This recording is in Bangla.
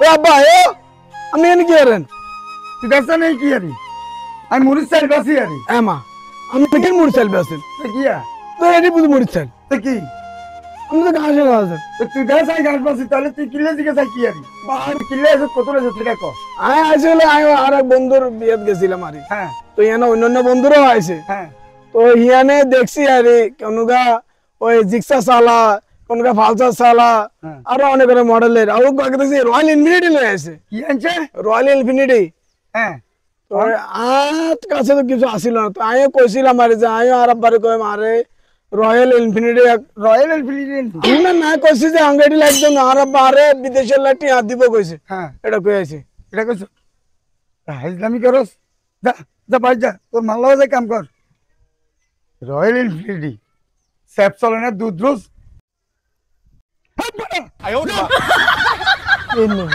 ও আব্বা এ আমি এনে কি করেন তুই দেখছ নাই কি আরি আমি মুড়ি চাল বাসি আরি মা আমি তো কেন মুড়ি চাইবে আছেন তো কিয়া তো এটি বুঝি মুড়ি চাইল তো কি আমি তো ঘাসে আছেন তো তুই দেখ আই গাছ বাসি তাহলে তুই কিলে দিকে চাই কি আরি আর কিলে এসে কত রেছে তুই দেখো আমি আসলে আমি আর এক বন্ধুর বিয়েত গেছিলাম আরে হ্যাঁ তো ইয়ানে অন্যান্য বন্ধুরাও আইছে হ্যাঁ তো ইয়ানে দেখছি আরে কোনগা ওই জিক্সা সালা কোনগা ফালসা সালা হ্যাঁ। আরো অনেক অনেক মডেলের আর আগে দেখছি রয়্যাল ইনফিনিটি লয়ে আছে কি আনছে রয়্যাল ইনফিনিটি হ্যাঁ তো আর কাছে তো কিছু আসিল না তো আমি কইছিলাম আরে যে আমি আর আব্বারে কই মারে রয়্যাল ইনফিনিটি রয়্যাল এনফিল্ড আমরা না কইছি যে আঙ্গাইটি লাগবে আর আব্বা আরে বিদেশের লাটি হাত দিব কইছে হ্যাঁ এটা কই আছে এটা কইছ হাইজলামি করস যা যা বাই যা তোর মাল্লা যা কাম কর রয়্যাল এনফিল্ড স্যাপ চলে না দুধ রোজ এই নে।